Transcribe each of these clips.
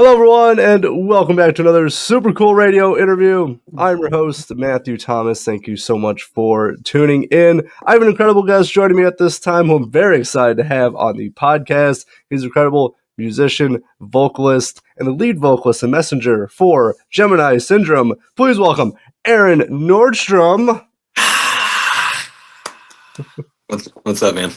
Hello, everyone, and welcome back to another super cool radio interview. I'm your host, Matthew Thomas. Thank you so much for tuning in. I have an incredible guest joining me at this time who I'm very excited to have on the podcast. He's an incredible musician, vocalist, and the lead vocalist and messenger for Gemini Syndrome. Please welcome Aaron Nordstrom. What's up, man?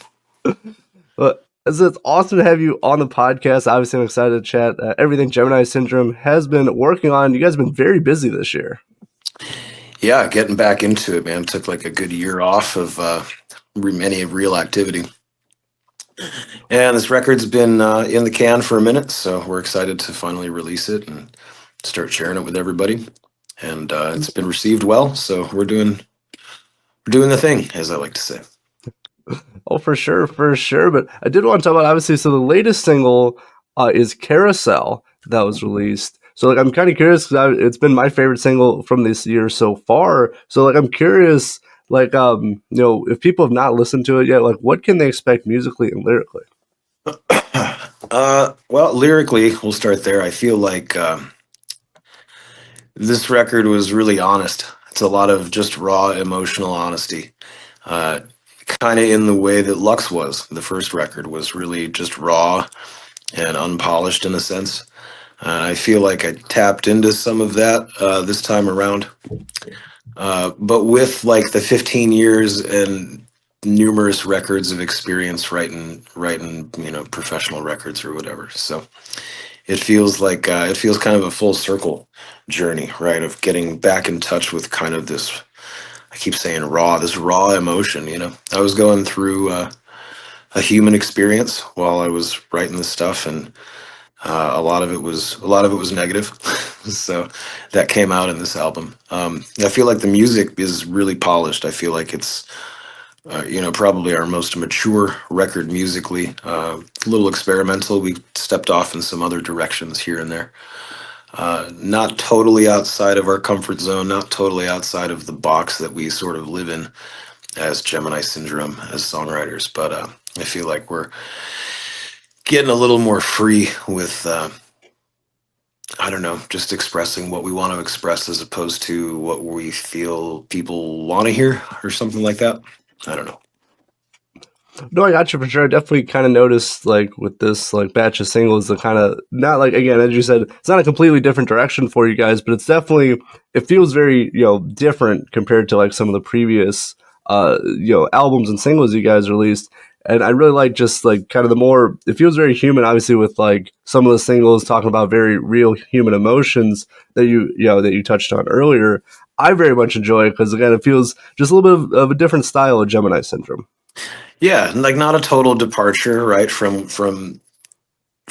It's awesome to have you on the podcast. Obviously, I'm excited to chat everything Gemini Syndrome has been working on. You guys have been very busy this year. Yeah, getting back into it, man. Took like a good year off of any real activity. And this record's been in the can for a minute, so we're excited to finally release it and start sharing it with everybody. And it's been received well, so we're doing the thing, as I like to say. Oh, for sure. But I did want to talk about, obviously, so the latest single is Carousel that was released. So, I'm kind of curious because it's been my favorite single from this year so far. So, I'm curious, if people have not listened to it yet, what can they expect musically and lyrically? Well, lyrically, we'll start there. I feel like this record was really honest. It's a lot of just raw emotional honesty. Kind of in the way that Lux was. The first record was really just raw and unpolished in a sense. I feel like I tapped into some of that this time around. But with like the 15 years and numerous records of experience writing, professional records or whatever. So it feels like kind of a full circle journey, right? Of getting back in touch with kind of this, I keep saying this raw emotion, I was going through a human experience while I was writing this stuff, and a lot of it was negative. So that came out in this album. I feel like the music is really polished. I feel like it's probably our most mature record musically. A little experimental. We stepped off in some other directions here and there. Not totally outside of our comfort zone, not totally outside of the box that we sort of live in as Gemini Syndrome, as songwriters. But I feel like we're getting a little more free with, just expressing what we want to express as opposed to what we feel people want to hear or something like that. I don't know. No, I got you for sure. I definitely kind of noticed, with this, batch of singles, the kind of, not again, as you said, it's not a completely different direction for you guys, but it's definitely, it feels very, different compared to, some of the previous, albums and singles you guys released. And I really like just, kind of the more, it feels very human, obviously, with, some of the singles talking about very real human emotions that you touched on earlier. I very much enjoy it because, again, it feels just a little bit of a different style of Gemini Syndrome. Yeah, not a total departure, right, from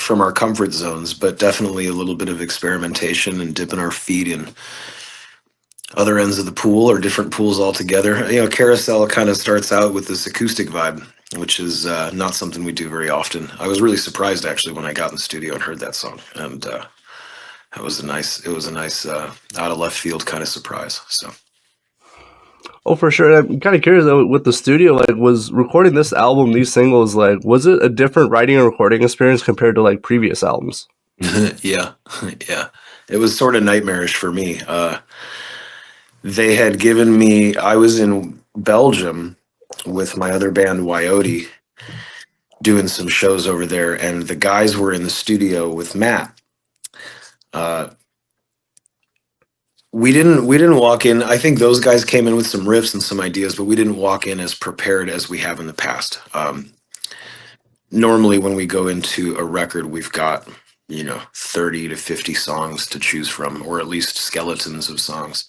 our comfort zones, but definitely a little bit of experimentation and dipping our feet in other ends of the pool or different pools altogether. Carousel kind of starts out with this acoustic vibe, which is not something we do very often. I was really surprised actually when I got in the studio and heard that song, and it was a nice out of left field kind of surprise. So. Oh, for sure. I'm kind of curious though, with the studio, was recording this album, these singles, was it a different writing and recording experience compared to previous albums? Yeah. It was sort of nightmarish for me. They had given me, I was in Belgium with my other band, Wyote, doing some shows over there, and the guys were in the studio with Matt. We didn't walk in. I think those guys came in with some riffs and some ideas, but we didn't walk in as prepared as we have in the past. Normally when we go into a record, we've got, 30 to 50 songs to choose from, or at least skeletons of songs.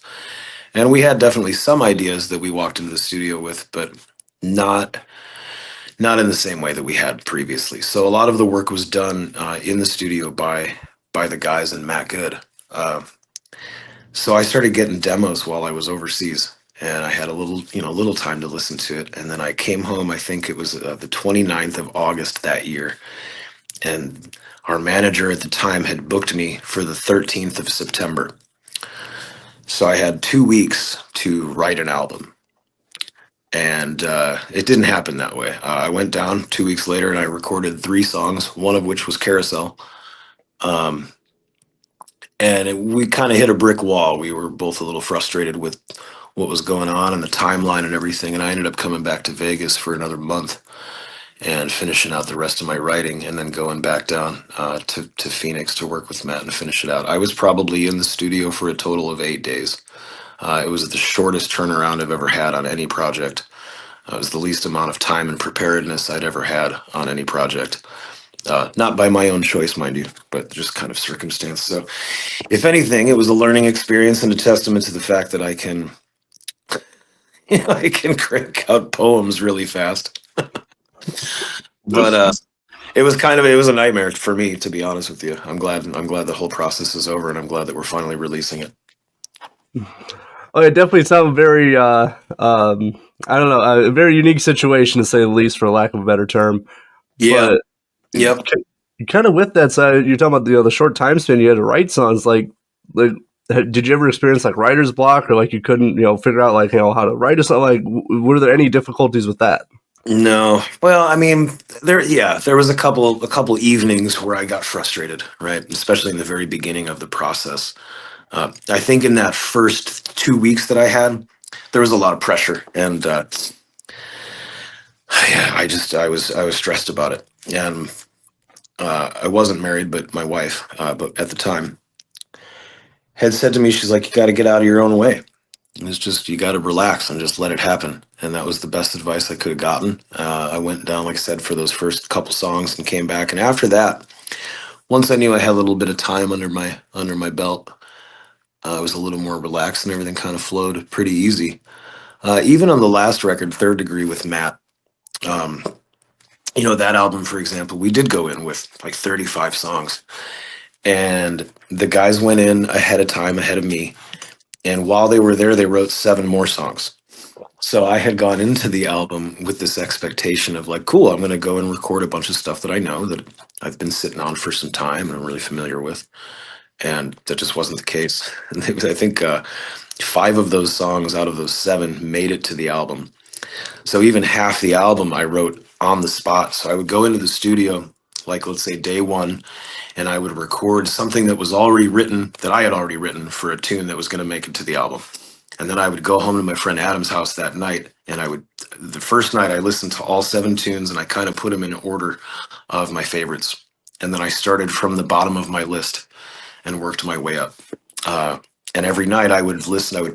And we had definitely some ideas that we walked into the studio with, but not in the same way that we had previously. So a lot of the work was done in the studio by the guys and Matt Good. So I started getting demos while I was overseas, and I had a little time to listen to it. And then I came home, I think it was the 29th of August that year. And our manager at the time had booked me for the 13th of September. So I had 2 weeks to write an album. And it didn't happen that way. I went down 2 weeks later and I recorded 3 songs, one of which was Carousel. and we kind of hit a brick wall. We were both a little frustrated with what was going on and the timeline and everything. And I ended up coming back to Vegas for another month and finishing out the rest of my writing, and then going back down to Phoenix to work with Matt and finish it out. I was probably in the studio for a total of 8 days. It was the shortest turnaround I've ever had on any project. It was the least amount of time and preparedness I'd ever had on any project. Not by my own choice, mind you, but just kind of circumstance. So, if anything, it was a learning experience and a testament to the fact that I can, I can crank out poems really fast. But it was a nightmare for me, to be honest with you. I'm glad the whole process is over, and I'm glad that we're finally releasing it. Oh, it definitely sounds very, I don't know, a very unique situation to say the least, for lack of a better term. Yeah. But Yep. kind of with that side, you're talking about the short time span you had to write songs. Like, did you ever experience like writer's block, or like you couldn't figure out like how to write a song? Like, were there any difficulties with that? No. Well, I mean, there was a couple evenings where I got frustrated, right? Especially in the very beginning of the process. I think in that first 2 weeks that I had, there was a lot of pressure, and yeah, I was stressed about it, and I wasn't married, but my wife, but at the time, had said to me, she's like, "You got to get out of your own way. It's just, you got to relax and just let it happen." And that was the best advice I could have gotten. I went down, like I said, for those first couple songs and came back. And after that, once I knew I had a little bit of time under my belt, I was a little more relaxed and everything kind of flowed pretty easy. Even on the last record, Third Degree with Matt, um, that album, for example, we did go in with like 35 songs. And the guys went in ahead of time, ahead of me. And while they were there, they wrote 7 more songs. So I had gone into the album with this expectation of like, cool, I'm going to go and record a bunch of stuff that I know, that I've been sitting on for some time and I'm really familiar with. And that just wasn't the case. And I think 5 of those songs out of those 7 made it to the album. So even half the album I wrote on the spot. So I would go into the studio, like let's say day one, and I would record something that was already written, that I had already written for a tune that was going to make it to the album. And then I would go home to my friend Adam's house that night, and the first night I listened to all 7 tunes, and I kind of put them in order of my favorites. And then I started from the bottom of my list and worked my way up. And every night I would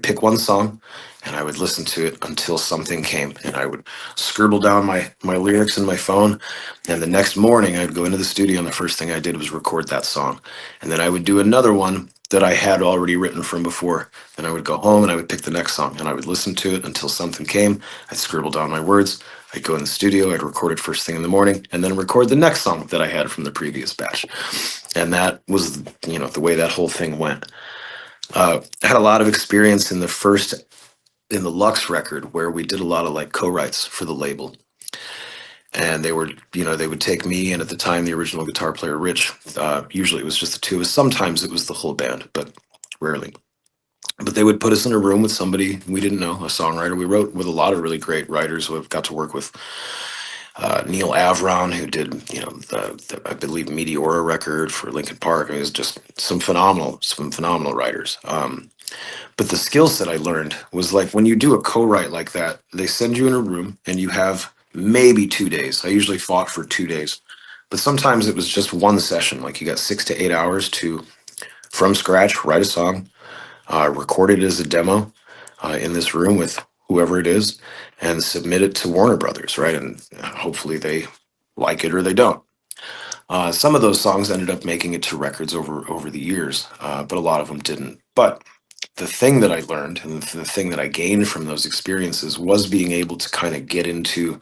pick one song, and I would listen to it until something came, and I would scribble down my lyrics in my phone. And the next morning I'd go into the studio, and the first thing I did was record that song. And then I would do another one that I had already written from before. Then I would go home and I would pick the next song, and I would listen to it until something came. I'd scribble down my words. I'd go in the studio, I'd record it first thing in the morning, and then record the next song that I had from the previous batch. And that was, the way that whole thing went. I had a lot of experience in the Lux record, where we did a lot of like co-writes for the label. And they would take me, and at the time, the original guitar player, Rich, usually it was just the two of us. Sometimes it was the whole band, but rarely. But they would put us in a room with somebody we didn't know, a songwriter. We wrote with a lot of really great writers. We've got to work with Neil Avron, who did, I believe, Meteora record for Linkin Park. I mean, it was just some phenomenal writers. But the skill set I learned was like, when you do a co-write like that, they send you in a room and you have maybe 2 days. I usually fought for 2 days, but sometimes it was just one session. Like, you got 6 to 8 hours to, from scratch, write a song, record it as a demo in this room with whoever it is, and submit it to Warner Brothers, right? And hopefully they like it or they don't. Some of those songs ended up making it to records over the years, but a lot of them didn't. But the thing that I learned, and the thing that I gained from those experiences, was being able to kind of get into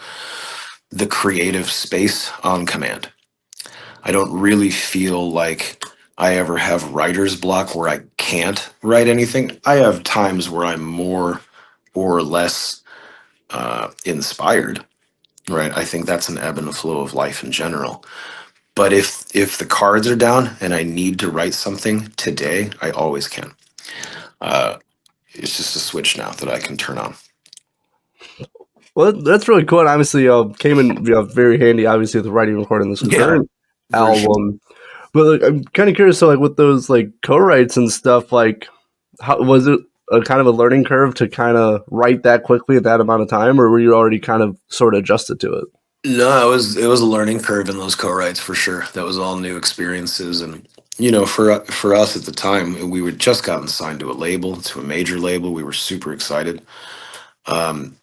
the creative space on command. I don't really feel like I ever have writer's block where I can't write anything. I have times where I'm more or less inspired, right? I think that's an ebb and flow of life in general. But if the cards are down and I need to write something today, I always can. It's just a switch now that I can turn on. Well, that's really cool. And obviously, came in very handy, obviously, with writing and recording this current album. But like, I'm kind of curious. So like with those like co-writes and stuff, like how was it a kind of a learning curve to kind of write that quickly at that amount of time, or were you already kind of sort of adjusted to it? No, it was a learning curve in those co-writes for sure. That was all new experiences, and for us at the time, we had just gotten signed to a label, to a major label. We were super excited. Um,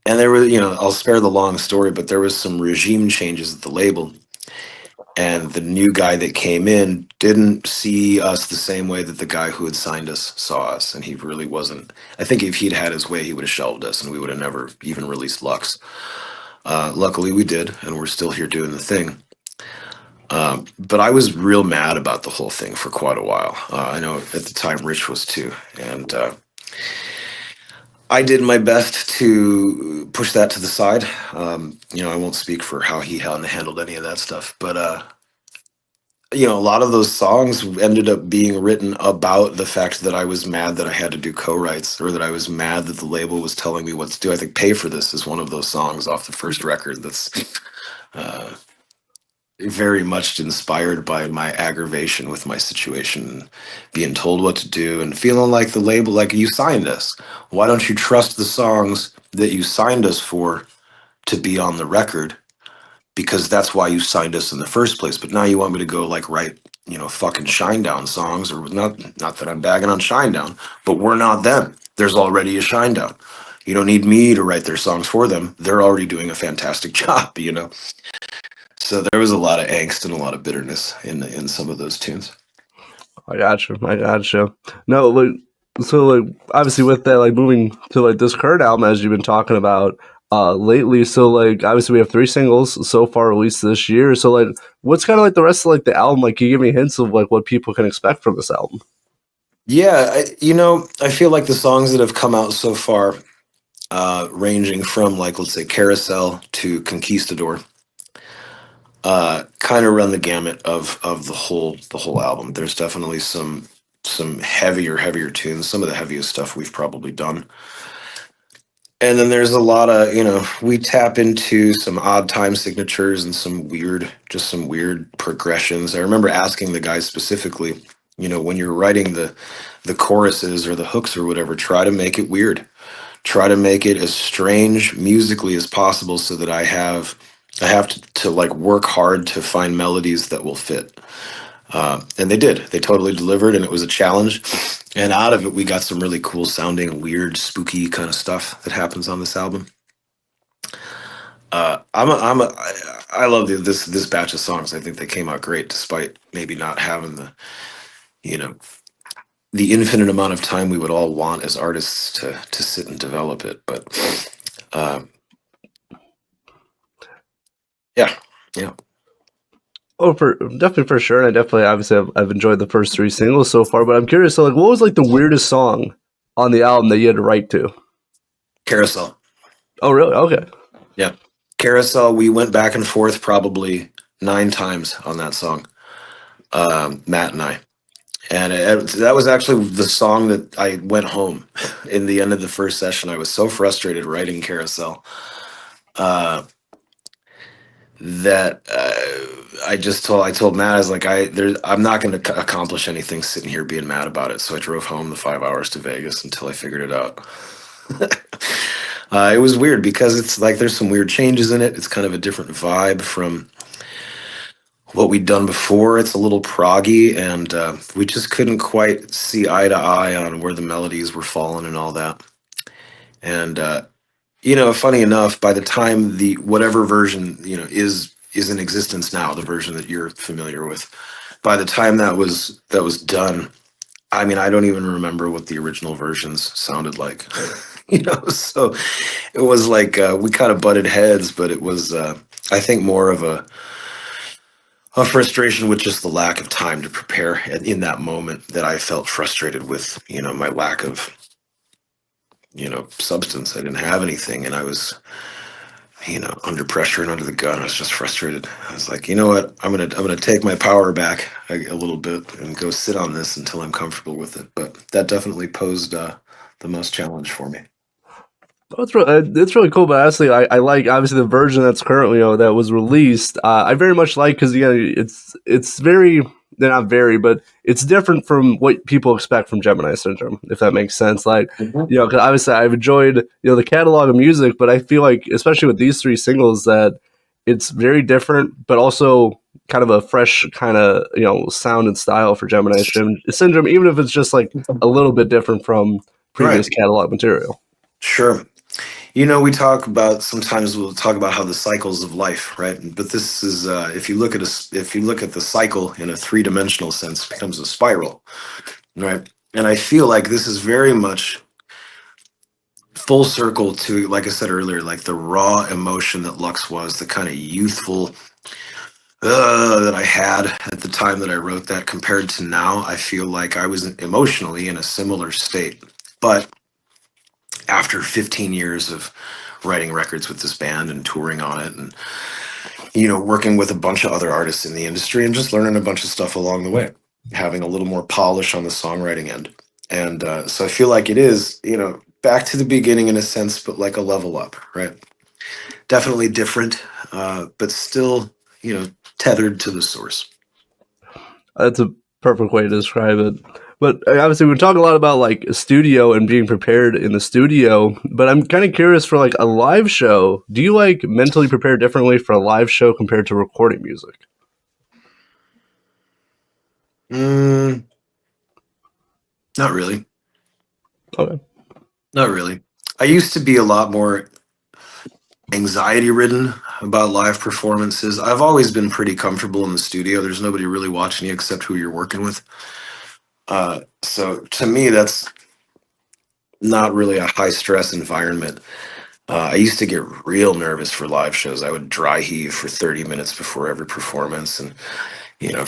and there were, I'll spare the long story, but there was some regime changes at the label, and the new guy that came in didn't see us the same way that the guy who had signed us saw us, and he really wasn't. I think if he'd had his way, he would have shelved us, and we would have never even released Lux. Luckily, we did, and we're still here doing the thing. But I was real mad about the whole thing for quite a while. I know at the time Rich was too, and I did my best to push that to the side. I won't speak for how he handled any of that stuff, but a lot of those songs ended up being written about the fact that I was mad that I had to do co-writes, or that I was mad that the label was telling me what to do. I think "Pay for This" is one of those songs off the first record that's uh, very much inspired by my aggravation with my situation, being told what to do and feeling like the label, like, you signed us. Why don't you trust the songs that you signed us for to be on the record? Because that's why you signed us in the first place. But now you want me to go like write, fucking Shinedown songs, or not that I'm bagging on Shinedown, but we're not them. There's already a Shinedown. You don't need me to write their songs for them. They're already doing a fantastic job. So there was a lot of angst and a lot of bitterness in some of those tunes. I gotcha. I gotcha. No, like so like obviously with that, like moving to like this current album as you've been talking about lately. So like obviously we have 3 singles so far released this year. So like what's kind of like the rest of like the album? Like can you give me hints of like what people can expect from this album? Yeah, I feel like the songs that have come out so far, ranging from, like, let's say, Carousel to Conquistador, kind of run the gamut of the whole album. There's definitely some heavier tunes, some of the heaviest stuff we've probably done. And then there's a lot of, we tap into some odd time signatures and some weird progressions. I remember asking the guys specifically, when you're writing the choruses or the hooks or whatever, try to make it weird. Try to make it as strange musically as possible, so that I have to like work hard to find melodies that will fit. And they did. They totally delivered, and it was a challenge. And out of it, we got some really cool sounding, weird, spooky kind of stuff that happens on this album. I love this batch of songs. I think they came out great, despite maybe not having you know, the infinite amount of time we would all want as artists to sit and develop it. But yeah, yeah. Oh, for definitely for sure, and I definitely obviously I've enjoyed the first 3 singles so far. But I'm curious, so like, what was like the weirdest song on the album that you had to write to? Carousel. Oh, really? Okay. Yeah. Carousel, we went back and forth probably 9 times on that song, Matt and I. And that was actually the song that I went home in the end of the first session. I was so frustrated writing Carousel that I told Matt, I was like, I'm not going to accomplish anything sitting here being mad about it. So I drove home the 5 hours to Vegas until I figured it out. It was weird because it's like there's some weird changes in it. It's kind of a different vibe from what we'd done before. It's a little proggy, and we just couldn't quite see eye to eye on where the melodies were falling and all that. And funny enough, by the time the whatever version is in existence now, the version that you're familiar with, by the time that was done, I mean, I don't even remember what the original versions sounded like. So it was like we kind of butted heads, but it was I think more of a frustration with just the lack of time to prepare in that moment, that I felt frustrated with, my lack of, substance. I didn't have anything, and I was, under pressure and under the gun. I was just frustrated. I was like, you know what? I'm gonna take my power back a little bit and go sit on this until I'm comfortable with it. But that definitely posed the most challenge for me. Oh, it's really cool, but honestly, I like obviously the version that's currently that was released. I very much like because it's very they're not very, but it's different from what people expect from Gemini Syndrome, if that makes sense. Like 'cause obviously I've enjoyed the catalog of music, but I feel like especially with these three singles that it's very different, but also kind of a fresh kind of sound and style for Syndrome, even if it's just like a little bit different from previous Right. catalog material. Sure. Sometimes we'll talk about how the cycles of life, right? But this is if you look at the cycle in a three-dimensional sense, it becomes a spiral, right? And I feel like this is very much full circle to, like I said earlier, like the raw emotion that Lux was, the kind of youthful that I had at the time that I wrote that compared to now. I feel like I was emotionally in a similar state. But after 15 years of writing records with this band and touring on it and working with a bunch of other artists in the industry and just learning a bunch of stuff along the way, having a little more polish on the songwriting end. And so I feel like it is back to the beginning in a sense, but like a level up, right? Definitely different, but still tethered to the source. That's a perfect way to describe it. But obviously, we talk a lot about like studio and being prepared in the studio. But I'm kind of curious for like a live show. Do you like mentally prepare differently for a live show compared to recording music? Not really. Okay. Not really. I used to be a lot more anxiety ridden about live performances. I've always been pretty comfortable in the studio. There's nobody really watching you except who you're working with. So to me, that's not really a high stress environment. I used to get real nervous for live shows. I would dry heave for 30 minutes before every performance. And,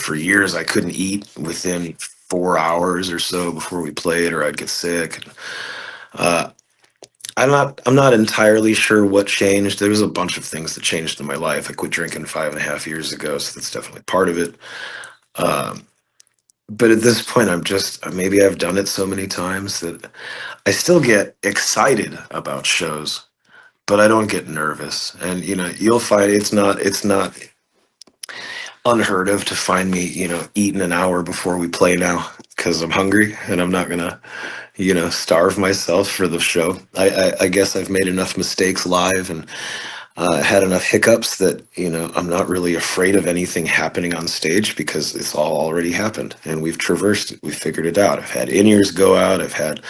for years I couldn't eat within 4 hours or so before we played, or I'd get sick. Uh, I'm not entirely sure what changed. There was a bunch of things that changed in my life. I quit drinking 5.5 years ago, so that's definitely part of it. Um, but at this point, maybe I've done it so many times that I still get excited about shows, but I don't get nervous. And you'll find it's not unheard of to find me eating an hour before we play now because I'm hungry and I'm not gonna starve myself for the show. I guess I've made enough mistakes live and had enough hiccups that I'm not really afraid of anything happening on stage because it's all already happened and we've traversed it. We've figured it out. I've had in-ears go out. I've had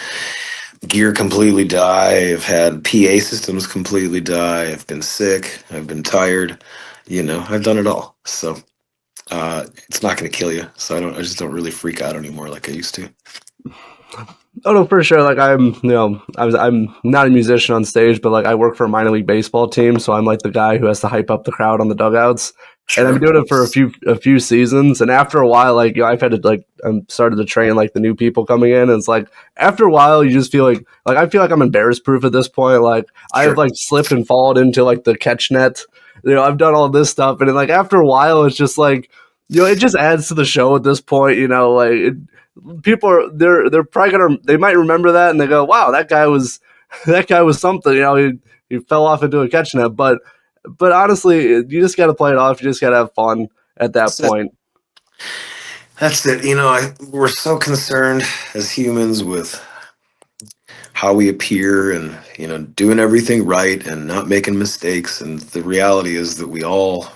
gear completely die. I've had PA systems completely die. I've been sick. I've been tired. I've done it all. So it's not going to kill you. So I just don't really freak out anymore like I used to. Oh no, for sure. Like I'm not a musician on stage, but like I work for a minor league baseball team, so I'm like the guy who has to hype up the crowd on the dugouts. Sure. And I've been doing it for a few seasons, and after a while, like I've had to I'm started to train like the new people coming in, and it's like after a while, you just feel like I feel like I'm embarrassed proof at this point. Like I've like slipped and fallen into like the catch net. I've done all this stuff, and then like after a while, it's just like it just adds to the show at this point. People are they're probably they might remember that and they go, wow, that guy was something. He fell off into a catch net, but honestly, you just got to play it off. You just got to have fun at that point. That's it. We're so concerned as humans with how we appear and doing everything right and not making mistakes, and the reality is that we all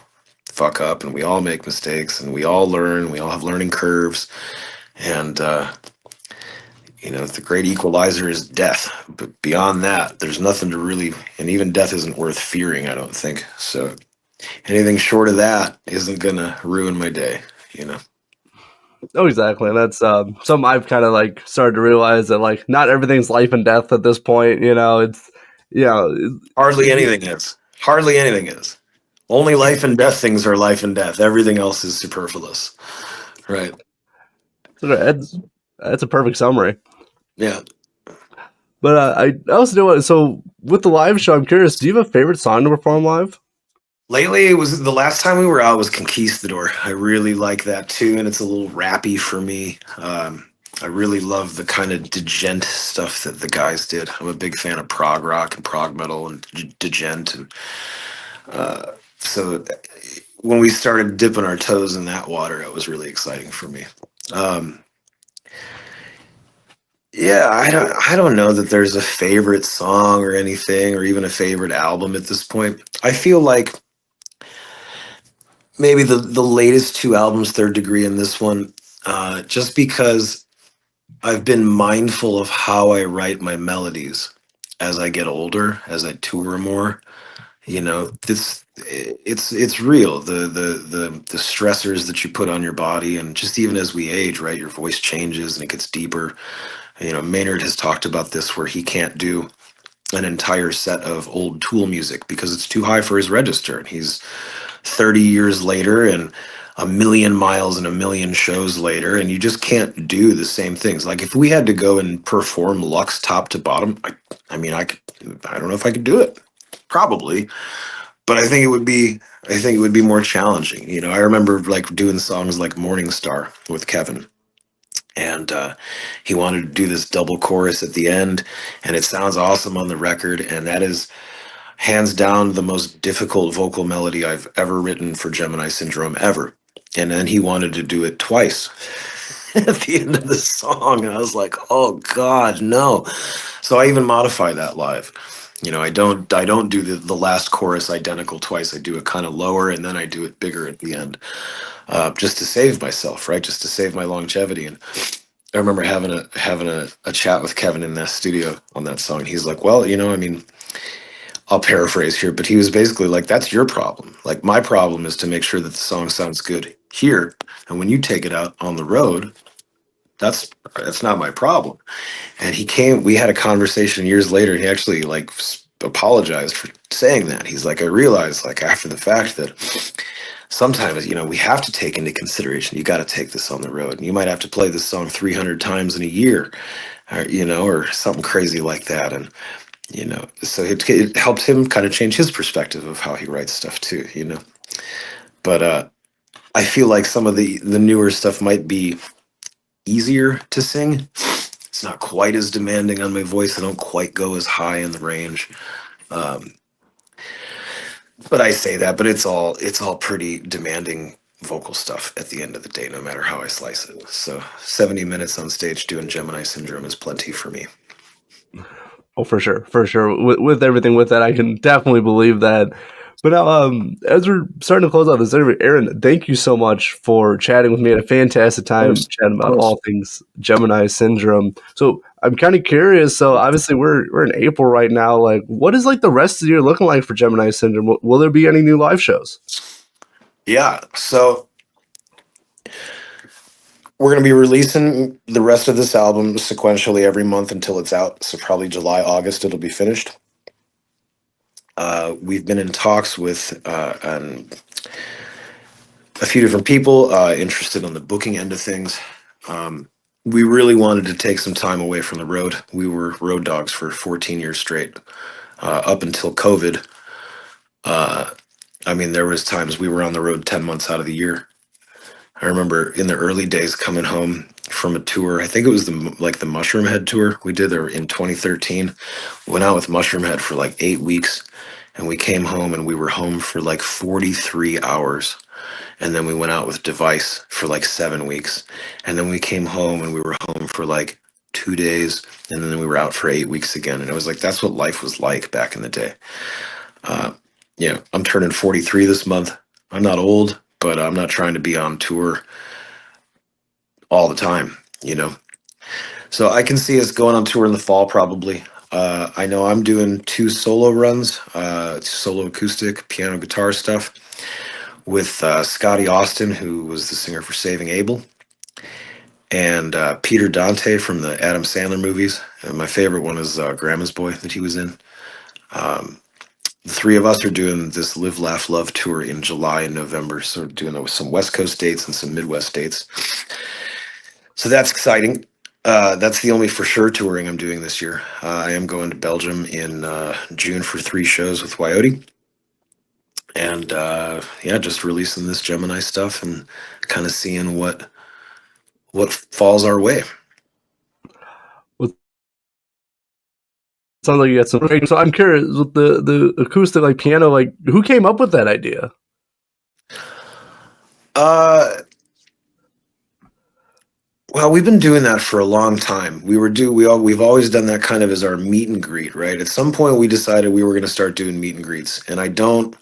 fuck up and we all make mistakes and we all learn. We all have learning curves. And, the great equalizer is death. But beyond that, there's nothing to really, and even death isn't worth fearing, I don't think. So anything short of that isn't going to ruin my day, Oh, exactly. And that's something I've kind of like started to realize that like not everything's life and death at this point. It's, hardly anything is. Hardly anything is. Only life and death things are life and death. Everything else is superfluous. Right. That's a perfect summary. Yeah. But I also do want. So with the live show, I'm curious. Do you have a favorite song to perform live? Lately, it was the last time we were out was Conquistador. I really like that tune. It's a little rappy for me. I really love the kind of djent stuff that the guys did. I'm a big fan of prog rock and prog metal and djent, and so when we started dipping our toes in that water, it was really exciting for me. Um, yeah, I don't know that there's a favorite song or anything, or even a favorite album at this point. I feel like maybe the latest two albums, Third Degree and this one, just because I've been mindful of how I write my melodies as I get older, as I tour more. You know, this it's real. The stressors that you put on your body, and just even as we age, right, your voice changes and it gets deeper. You know, Maynard has talked about this where he can't do an entire set of old Tool music because it's too high for his register. And he's 30 years later and a million miles and a million shows later, and you just can't do the same things. Like if we had to go and perform Lux top to bottom, I mean, I don't know if I could do it. Probably, but I think it would be more challenging. You know, I remember like doing songs like Morning Star with Kevin, and he wanted to do this double chorus at the end, and it sounds awesome on the record, and that is hands down the most difficult vocal melody I've ever written for Gemini Syndrome ever. And then he wanted to do it twice at the end of the song, and I was like, oh god, no. So I even modify that live. You know, I don't do the last chorus identical twice. I do it kind of lower, and then I do it bigger at the end, just to save myself, right? Just to save my longevity. And I remember having a chat with Kevin in that studio on that song. He's like, well, you know, I mean, I'll paraphrase here, but he was basically like, that's your problem. Like, my problem is to make sure that the song sounds good here. And when you take it out on the road, that's not my problem. And we had a conversation years later, and he actually like apologized for saying that. He's like, I realized like after the fact that sometimes, you know, we have to take into consideration, you got to take this on the road. And you might have to play this song 300 times in a year, or, you know, or something crazy like that. And you know, so it helped him kind of change his perspective of how he writes stuff too, you know. But I feel like some of the newer stuff might be easier to sing. It's not quite as demanding on my voice. I don't quite go as high in the range. um, but I say that, but it's all pretty demanding vocal stuff at the end of the day, no matter how I slice it. So 70 minutes on stage doing Gemini Syndrome is plenty for me. Oh, for sure, for sure. With everything with that, I can definitely believe that. But now, as we're starting to close out this interview, Aaron, thank you so much for chatting with me. I had a fantastic Of time course, chatting of about course. all things Gemini Syndrome. So I'm kind of curious. So obviously, we're in April right now. Like, what is like the rest of the year looking like for Gemini Syndrome? Will there be any new live shows? Yeah, so we're going to be releasing the rest of this album sequentially every month until it's out. So probably July, August, it'll be finished. We've been in talks with a few different people interested on the booking end of things. Um, we really wanted to take some time away from the road. We were road dogs for 14 years straight, up until COVID. Uh, I mean, there was times we were on the road 10 months out of the year. I remember in the early days coming home from a tour. I think it was the Mushroom Head tour we did there in 2013. Went out with Mushroom Head for like 8 weeks, and we came home and we were home for like 43 hours. And then we went out with Device for like 7 weeks, and then we came home and we were home for like 2 days, and then we were out for 8 weeks again. And it was like that's what life was like back in the day. Uh, yeah, I'm turning 43 this month. I'm not old, but I'm not trying to be on tour all the time, you know. So I can see us going on tour in the fall probably. I know I'm doing two solo runs, solo acoustic piano guitar stuff with Scotty Austin, who was the singer for Saving Abel, and Peter Dante from the Adam Sandler movies. And my favorite one is Grandma's Boy that he was in. Um, the three of us are doing this Live, Laugh, Love tour in July and November. So doing some West Coast dates and some Midwest dates. So that's exciting. That's the only for sure touring I'm doing this year. I am going to Belgium in June for 3 shows with Wyote. And yeah, just releasing this Gemini stuff and kind of seeing what falls our way. sounds like you got some. So I'm curious with the acoustic like piano, like who came up with that idea? Well, we've been doing that for a long time. We've always done that kind of as our meet and greet, right? At some point, we decided we were going to start doing meet and greets, and I don't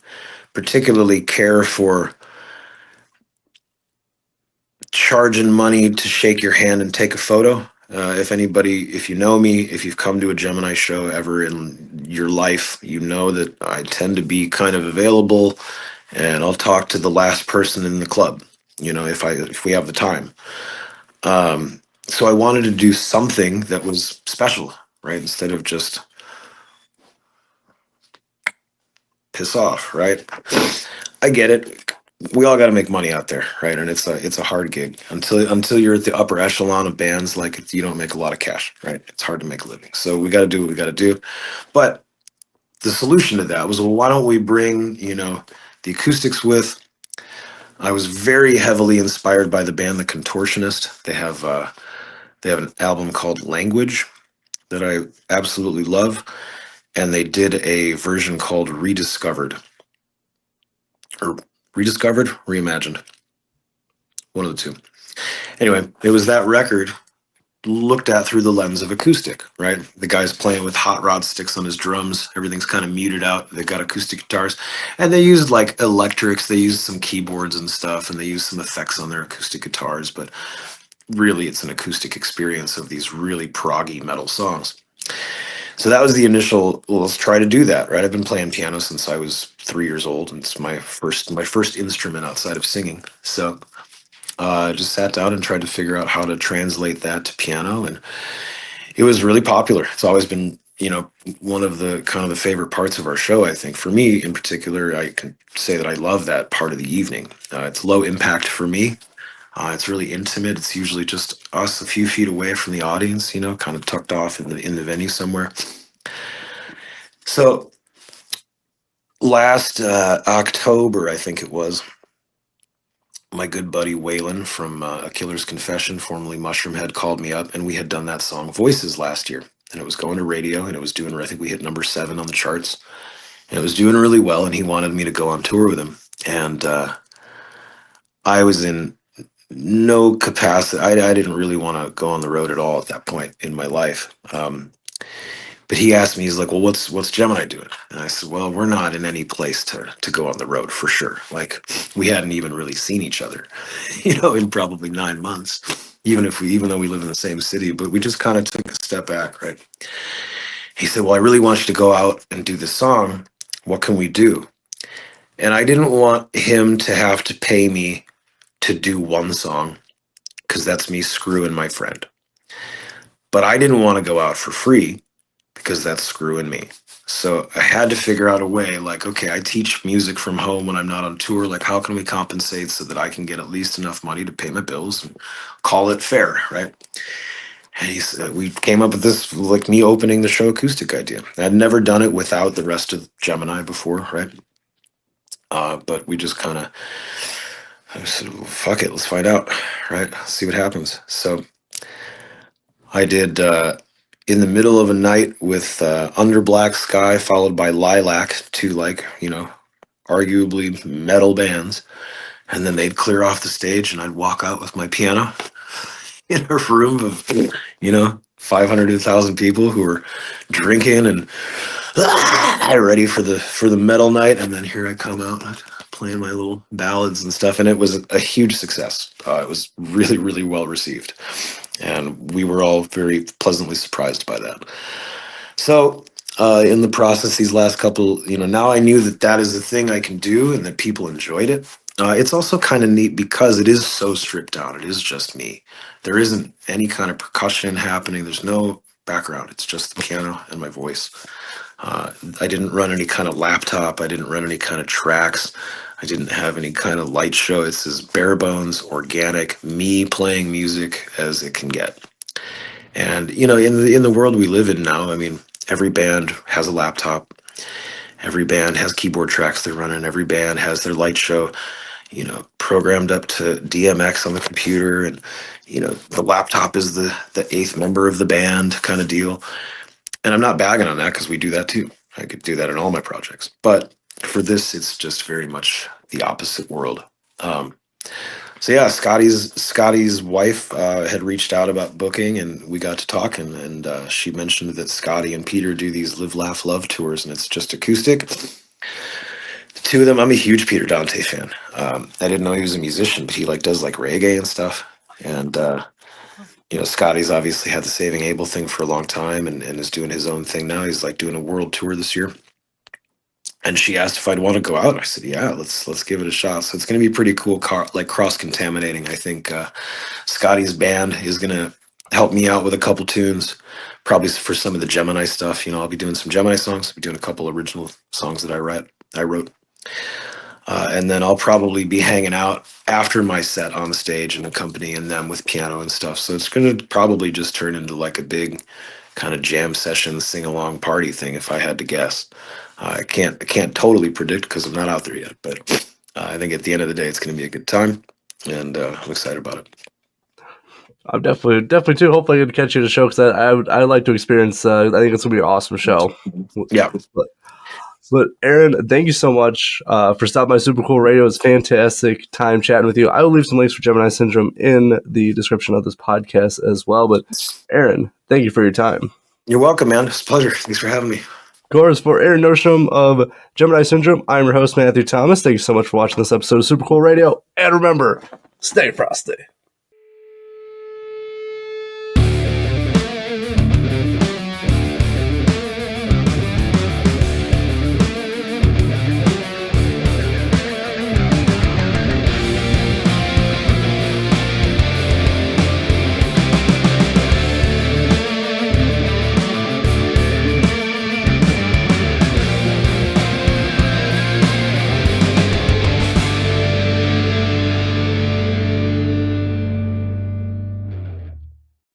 particularly care for charging money to shake your hand and take a photo. If you know me, if you've come to a Gemini show ever in your life, you know that I tend to be kind of available, and I'll talk to the last person in the club, if we have the time. So I wanted to do something that was special, right? Instead of just piss off, right? I get it. We all got to make money out there, right? And it's a hard gig until you're at the upper echelon of bands. Like you don't make a lot of cash, right? It's hard to make a living. So we got to do what we got to do. But the solution to that was, well, why don't we bring the acoustics with? I was very heavily inspired by the band The Contortionist. They have an album called Language that I absolutely love, and they did a version called Rediscovered, or Rediscovered, Reimagined, one of the two. Anyway, it was that record looked at through the lens of acoustic, right? The guy's playing with hot rod sticks on his drums. Everything's kind of muted out. They've got acoustic guitars, and they used like electrics. They used some keyboards and stuff, and they used some effects on their acoustic guitars, but really it's an acoustic experience of these really proggy metal songs. So that was the initial, well, let's try to do that, right? I've been playing piano since I was 3 years old, and it's my first instrument outside of singing. So I just sat down and tried to figure out how to translate that to piano, and it was really popular. It's always been, one of the kind of the favorite parts of our show, I think. For me in particular, I can say that I love that part of the evening. It's low impact for me. It's really intimate. It's usually just us a few feet away from the audience, kind of tucked off in the venue somewhere. So last October, I think it was, my good buddy Waylon from A Killer's Confession, formerly Mushroomhead, called me up, and we had done that song Voices last year, and it was going to radio, and it was doing, I think we hit number 7 on the charts, and it was doing really well, and he wanted me to go on tour with him. And I was in no capacity. I didn't really want to go on the road at all at that point in my life. But he asked me, he's like, well, what's Gemini doing? And I said, well, we're not in any place to go on the road for sure. Like we hadn't even really seen each other, in probably 9 months, even though we live in the same city, but we just kind of took a step back, right? He said, well, I really want you to go out and do this song. What can we do? And I didn't want him to have to pay me to do one song, because that's me screwing my friend. But I didn't want to go out for free, because that's screwing me. So I had to figure out a way, like, okay, I teach music from home when I'm not on tour. Like, how can we compensate so that I can get at least enough money to pay my bills and call it fair, right? And he said, we came up with this, like me opening the show acoustic idea. I'd never done it without the rest of Gemini before, right? But we just kind of, I said, well, fuck it, let's find out, right? See what happens. So I did In the Middle of a Night with Under Black Sky, followed by Lilac, two arguably metal bands. And then they'd clear off the stage and I'd walk out with my piano in a room of, 500 to 1,000 people who were drinking and ready for the metal night. And then here I come out playing my little ballads and stuff. And it was a huge success. It was really, really well received. And we were all very pleasantly surprised by that. So in the process, these last couple, now I knew that is the thing I can do and that people enjoyed it. It's also kind of neat because it is so stripped down. It is just me. There isn't any kind of percussion happening. There's no background. It's just the piano and my voice. I didn't run any kind of laptop. I didn't run any kind of tracks. I didn't have any kind of light show. It's as bare bones, organic, me playing music as it can get. And, in the world we live in now, I mean, every band has a laptop. Every band has keyboard tracks they're running. Every band has their light show, programmed up to DMX on the computer. And, the laptop is the eighth member of the band kind of deal. And I'm not bagging on that because we do that too. I could do that in all my projects. But for this, it's just very much the opposite world. Um, so yeah, Scotty's wife had reached out about booking, and we got to talking. And she mentioned that Scotty and Peter do these Live, Laugh, Love tours, and it's just acoustic. The two of them, I'm a huge Peter Dante fan. I didn't know he was a musician, but he does reggae and stuff. And Scotty's obviously had the Saving Abel thing for a long time, and is doing his own thing now. He's doing a world tour this year. And she asked if I'd want to go out. I said, yeah, let's give it a shot. So it's going to be pretty cool, cross-contaminating. I think Scotty's band is going to help me out with a couple tunes, probably for some of the Gemini stuff. I'll be doing some Gemini songs. I'll be doing a couple original songs that I wrote. And then I'll probably be hanging out after my set on the stage and accompanying them with piano and stuff. So it's going to probably just turn into a big kind of jam session, sing-along party thing, if I had to guess. I can't totally predict because I'm not out there yet, but I think at the end of the day, it's going to be a good time, and I'm excited about it. I'm definitely too. Hopefully, I can catch you at a show because I'd like to experience. I think it's gonna be an awesome show. Yeah. But Aaron, thank you so much for stopping by Super Cool Radio. It's fantastic time chatting with you. I will leave some links for Gemini Syndrome in the description of this podcast as well. But Aaron, thank you for your time. You're welcome, man. It's a pleasure. Thanks for having me. Of course, for Aaron Nordstrom of Gemini Syndrome, I'm your host, Matthew Thomas. Thank you so much for watching this episode of Super Cool Radio. And remember, stay frosty.